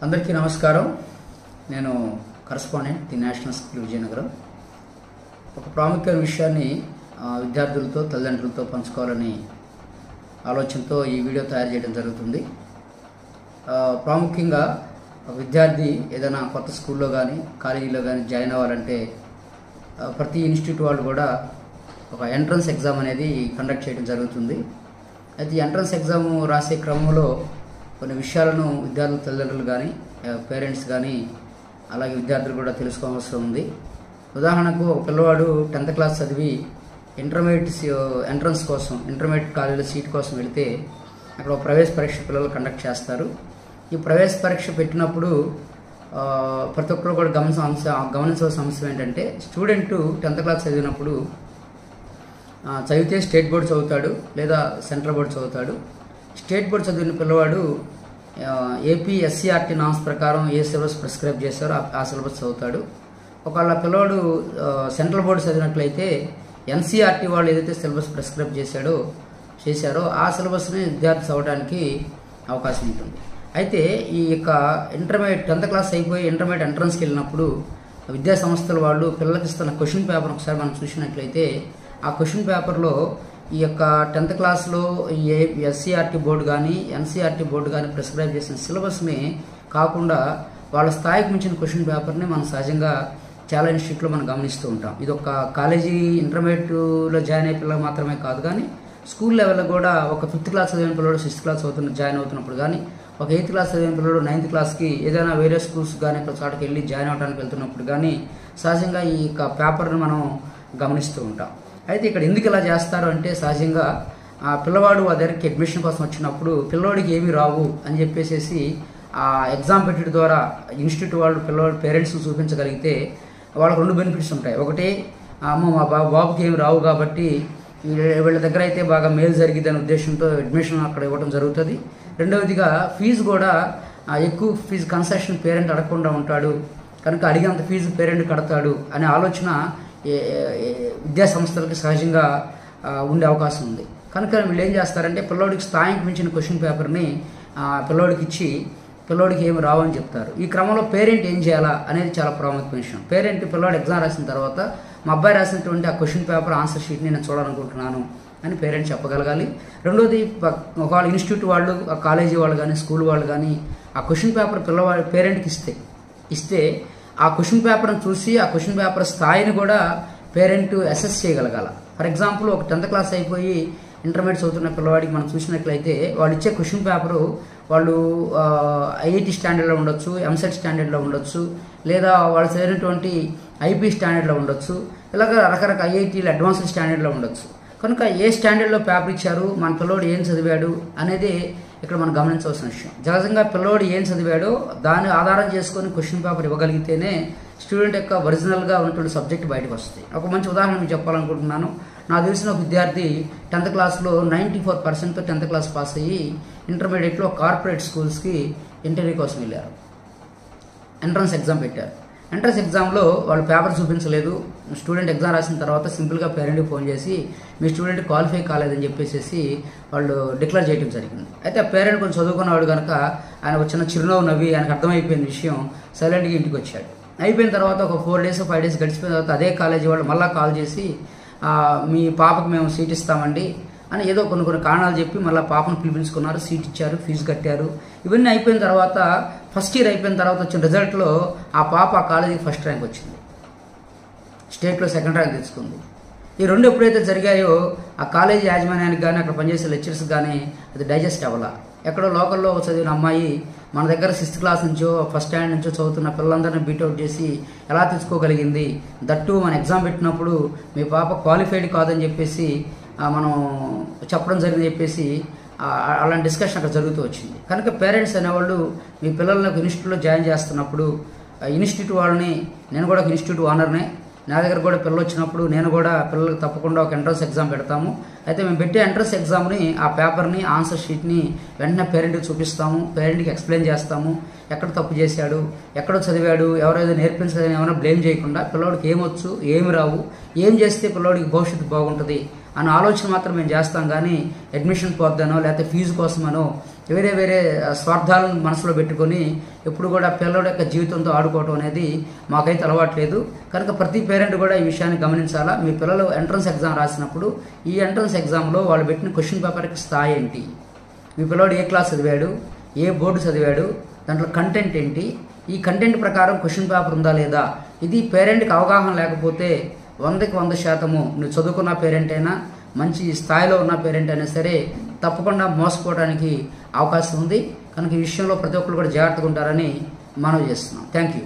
అందరికీ నమస్కారం. నేను correspondent the national school Vizianagaram. ఒక ప్రాముఖ్యమైన విషయాన్ని విద్యార్థులతో తల్లిదండ్రులతో పంచుకోవాలని ఆలోచనతో ఈ వీడియో తయారు చేయడం జరుగుతుంది. ప్రాముఖ్యంగా విద్యార్థి ఏదైనా కొత్త స్కూల్లో కానీ కాలేజీలో కానీ జాయిన్ అవ్వాలంటే ప్రతి ఇన్స్టిట్యూట్ వాళ్ళు కూడా ఒక ఎంట్రన్స్ ఎగ్జామ్ అనేది కండక్ట్ చేయడం జరుగుతుంది. అయితే ఈ ఎంట్రన్స్ ఎగ్జామ్ రాసే క్రమంలో కొన్ని విషయాలను విద్యార్థుల తల్లిదండ్రులు కానీ పేరెంట్స్ కానీ అలాగే విద్యార్థులు కూడా తెలుసుకోవాల్సి ఉంది. ఉదాహరణకు ఒక పిల్లవాడు 10th క్లాస్ చదివి ఇంటర్మీడియట్ ఎంట్రన్స్ కోసం ఇంటర్మీడియట్ కాలేజీలో సీట్ కోసం వెళితే అక్కడ ఒక ప్రవేశ పరీక్ష పిల్లలు కండక్ట్ చేస్తారు. ఈ ప్రవేశ పరీక్ష పెట్టినప్పుడు ప్రతి ఒక్కరు కూడా గమనించవలసిన అంశం ఏంటంటే, స్టూడెంట్ 10th క్లాస్ చదివినప్పుడు చదివితే స్టేట్ బోర్డు చదువుతాడు లేదా సెంట్రల్ బోర్డు చదువుతాడు. స్టేట్ బోర్డు చదివిన పిల్లవాడు ఏపీ ఎస్సీఆర్టీ నామ్స్ ప్రకారం ఏ సిలబస్ ప్రిస్క్రైబ్ చేస్తారో ఆ సిలబస్ చదువుతాడు. ఒకవేళ పిల్లవాడు సెంట్రల్ బోర్డు చదివినట్లయితే ఎన్సీఆర్టీ వాళ్ళు ఏదైతే సిలబస్ ప్రిస్క్రైబ్ చేశారో ఆ సిలబస్ని విద్యార్థి చదవడానికి అవకాశం ఉంటుంది. అయితే ఈ యొక్క ఇంటర్మీడియట్ 10th క్లాస్ అయిపోయి ఇంటర్మీడియట్ ఎంట్రన్స్కి వెళ్ళినప్పుడు విద్యా సంస్థల వాళ్ళు పిల్లలకి ఇస్తున్న క్వశ్చన్ పేపర్ ఒకసారి మనం చూసినట్లయితే ఆ క్వశ్చన్ పేపర్లో ఈ యొక్క 10th క్లాస్లో ఎస్సీఆర్టీ బోర్డు కానీ ఎన్సీఆర్టీ బోర్డు కానీ ప్రిస్క్రైబ్ చేసిన సిలబస్ని కాకుండా వాళ్ళ స్థాయికి మించిన క్వశ్చన్ పేపర్ని మనం సహజంగా చాలా ఇన్స్టిట్యూట్లో మనం గమనిస్తూ ఉంటాం. ఇది ఒక కాలేజీ ఇంటర్మీడియట్లో జాయిన్ అయ్యే పిల్లలు మాత్రమే కాదు, కానీ స్కూల్ లెవెల్లో కూడా ఒక 5th క్లాస్ చదివిన పిల్లలు 6th క్లాస్ జాయిన్ అవుతున్నప్పుడు కానీ, ఒక 8th క్లాస్ చదివిన పిల్లలు 9th క్లాస్కి ఏదైనా వేరే స్కూల్స్ కానీ ఇక్కడ చోటకి వెళ్ళి జాయిన్ అవడానికి వెళ్తున్నప్పుడు కానీ సహజంగా ఈ యొక్క పేపర్ని మనం గమనిస్తూ ఉంటాం. అయితే ఇక్కడ ఎందుకు ఇలా చేస్తారు అంటే, సహజంగా ఆ పిల్లవాడు ఆ దగ్గరికి అడ్మిషన్ కోసం వచ్చినప్పుడు పిల్లవాడికి ఏమీ రావు అని చెప్పేసి ఆ ఎగ్జామ్ పెట్టడం ద్వారా ఇన్స్టిట్యూట్ వాళ్ళు పిల్లవాడు పేరెంట్స్ చూపించగలిగితే వాళ్ళకి 2 బెనిఫిట్స్ ఉంటాయి. ఒకటి, అమ్మ మా బాబుకి ఏమి రావు కాబట్టి వీళ్ళ దగ్గర అయితే బాగా మేలు జరిగిద్దనే ఉద్దేశంతో అడ్మిషన్ అక్కడ ఇవ్వడం జరుగుతుంది. రెండవదిగా ఫీజు కూడా ఎక్కువ ఫీజు కన్సెషన్ పేరెంట్ అడగకుండా ఉంటాడు కనుక అడిగినంత ఫీజు పేరెంట్ కడతాడు అనే ఆలోచన విద్యా సంస్థలకి సహజంగా ఉండే అవకాశం ఉంది. కనుక వీళ్ళు ఏం చేస్తారంటే పిల్లోడికి స్థాయికి మించిన క్వశ్చన్ పేపర్ని పిల్లోడికి ఇచ్చి పిల్లోడికి ఏమి రావని చెప్తారు. ఈ క్రమంలో పేరెంట్ ఏం చేయాలా అనేది చాలా ప్రాముఖ్యమైన విషయం. పేరెంట్ పిల్లోడు ఎగ్జామ్ రాసిన తర్వాత మా అబ్బాయి రాసినటువంటి ఆ క్వశ్చన్ పేపర్ ఆన్సర్ షీట్ని నేను చూడాలనుకుంటున్నాను అని పేరెంట్ చెప్పగలగాలి. రెండోది, ఒకవేళ ఇన్స్టిట్యూట్ వాళ్ళు ఆ కాలేజీ వాళ్ళు కానీ స్కూల్ వాళ్ళు కానీ ఆ క్వశ్చన్ పేపర్ పేరెంట్కి ఇస్తే ఆ క్వశ్చన్ పేపర్ని చూసి ఆ క్వశ్చన్ పేపర్ స్థాయిని కూడా పేరెంట్ అసెస్ చేయగలగాల. ఫర్ ఎగ్జాంపుల్, ఒక 10th క్లాస్ అయిపోయి ఇంటర్మీడియట్ చదువుతున్న పిల్లవాడికి మనం చూసినట్లయితే వాళ్ళు ఇచ్చే క్వశ్చన్ పేపరు వాళ్ళు ఐఐటి స్టాండర్డ్లో ఉండొచ్చు, ఎంసెట్ స్టాండర్డ్లో ఉండొచ్చు, లేదా వాళ్ళు చదివినటువంటి ఐపీ స్టాండర్డ్లో ఉండొచ్చు, ఇలాగ రకరకాల ఐఐటీలు అడ్వాన్స్డ్ స్టాండర్డ్లో ఉండొచ్చు. కనుక ఏ స్టాండర్డ్లో పేపర్ ఇచ్చారు, మన పిల్లోడు ఏం చదివాడు అనేది ఇక్కడ మనం గమనించవలసిన విషయం. సహజంగా పిల్లోడు ఏం చదివాడో దాన్ని ఆధారం చేసుకొని క్వశ్చన్ పేపర్ ఇవ్వగలిగితేనే స్టూడెంట్ యొక్క ఒరిజినల్గా ఉన్నటువంటి సబ్జెక్ట్ బయటకు వస్తుంది. ఒక మంచి ఉదాహరణ మీకు చెప్పాలనుకుంటున్నాను. నాకు తెలిసిన ఒక విద్యార్థి 10th క్లాస్లో 94% 10th క్లాస్ పాస్ అయ్యి ఇంటర్మీడియట్లో కార్పొరేట్ స్కూల్స్కి ఇంటర్వ్యూ కోసం వెళ్ళారు. ఎంట్రన్స్ ఎగ్జామ్ పెట్టారు. ఎంట్రన్స్ ఎగ్జామ్లో వాళ్ళు పేపర్ చూపించలేదు. స్టూడెంట్ ఎగ్జామ్ రాసిన తర్వాత సింపుల్గా పేరెంట్కి ఫోన్ చేసి మీ స్టూడెంట్ క్వాలిఫై కాలేదని చెప్పేసి వాళ్ళు డిక్లేర్ చేయడం జరిగింది. అయితే ఆ పేరెంట్ కొంచెం చదువుకున్నవాడు కనుక ఆయన వచ్చిన చిరునవ్వు నవ్వి ఆయనకు అర్థమైపోయిన విషయం సైలెంట్గా ఇంటికి వచ్చాడు. అయిపోయిన తర్వాత ఒక 4 days 5 days గడిచిపోయిన తర్వాత అదే కాలేజీ వాళ్ళు మళ్ళీ కాల్ చేసి మీ పాపకు మేము సీట్ ఇస్తామండి అని ఏదో కొన్ని కారణాలు చెప్పి మళ్ళీ పాపను పిలిపించుకున్నారు, సీట్ ఇచ్చారు, ఫీజు కట్టారు. ఇవన్నీ అయిపోయిన తర్వాత ఫస్ట్ ఇయర్ అయిపోయిన తర్వాత వచ్చిన రిజల్ట్లో ఆ పాప ఆ కాలేజీకి ఫస్ట్ ర్యాంక్ వచ్చింది, స్టేట్లో 2nd ర్యాంక్ తెచ్చుకుంది. ఈ 2 ఎప్పుడైతే జరిగాయో ఆ కాలేజీ యాజమాన్యానికి కానీ అక్కడ పనిచేసే లెక్చర్స్ కానీ అది డైజెస్ట్ అవ్వాల. ఎక్కడో లోకల్లో చదివిన అమ్మాయి మన దగ్గర 6th క్లాస్ నుంచో ఫస్ట్ స్టాండర్డ్ నుంచో చదువుతున్న పిల్లలందరినీ బీట్అవుట్ చేసి ఎలా తెచ్చుకోగలిగింది, దట్టు మన ఎగ్జామ్ పెట్టినప్పుడు మీ పాప క్వాలిఫైడ్ కాదని చెప్పేసి మనం చెప్పడం జరిగిందని చెప్పేసి అలాంటి డిస్కషన్ అక్కడ జరుగుతూ వచ్చింది. కనుక పేరెంట్స్ అనేవాళ్ళు మీ పిల్లలను ఇన్స్టిట్యూట్లో జాయిన్ చేస్తున్నప్పుడు ఇన్స్టిట్యూట్ వాళ్ళని, నేను కూడా ఒక ఇన్స్టిట్యూట్ ఓనర్నే, నా దగ్గర కూడా పిల్లలు వచ్చినప్పుడు నేను కూడా పిల్లలకు తప్పకుండా ఒక ఎంట్రన్స్ ఎగ్జామ్ పెడతాము. అయితే మేము పెట్టే ఎంట్రన్స్ ఎగ్జామ్ని ఆ పేపర్ని ఆన్సర్ షీట్ని వెంటనే పేరెంట్కి చూపిస్తాము, పేరెంట్కి ఎక్స్ప్లెయిన్ చేస్తాము, ఎక్కడ తప్పు చేశాడు, ఎక్కడో చదివాడు, ఎవరైతే నేర్పించదని ఏమైనా బ్లేమ్ చేయకుండా పిల్లవాడికి ఏమొచ్చు ఏమి రావు, ఏం చేస్తే పిల్లవాడికి భవిష్యత్తు బాగుంటుంది అన్న ఆలోచన మాత్రం మేము చేస్తాం. కానీ అడ్మిషన్ పోద్దనో లేకపోతే ఫీజు కోసమనో వేరే వేరే స్వార్థాలను మనసులో పెట్టుకొని ఎప్పుడు కూడా పిల్లల యొక్క జీవితంతో ఆడుకోవడం అనేది మాకైతే అలవాట్లేదు. కనుక ప్రతి పేరెంట్ కూడా ఈ విషయాన్ని గమనించాలా. మీ పిల్లలు ఎంట్రన్స్ ఎగ్జామ్ రాసినప్పుడు ఈ ఎంట్రన్స్ ఎగ్జామ్లో వాళ్ళు పెట్టిన క్వశ్చన్ పేపర్కి స్థాయి ఏంటి, మీ పిల్లవాడు ఏ క్లాస్ చదివాడు, ఏ బోర్డు చదివాడు, దాంట్లో కంటెంట్ ఏంటి, ఈ కంటెంట్ ప్రకారం క్వశ్చన్ పేపర్ ఉందా లేదా, ఇది పేరెంట్కి అవగాహన లేకపోతే 100కి 100% నువ్వు చదువుకున్న పేరెంట్ అయినా మంచి స్థాయిలో ఉన్న పేరెంట్ అయినా సరే తప్పకుండా మోసపోవడానికి అవకాశం ఉంది. కనుక ఈ విషయంలో ప్రతి ఒక్కరు కూడా జాగ్రత్తగా ఉంటారని మనవి చేస్తున్నాం. Thank you.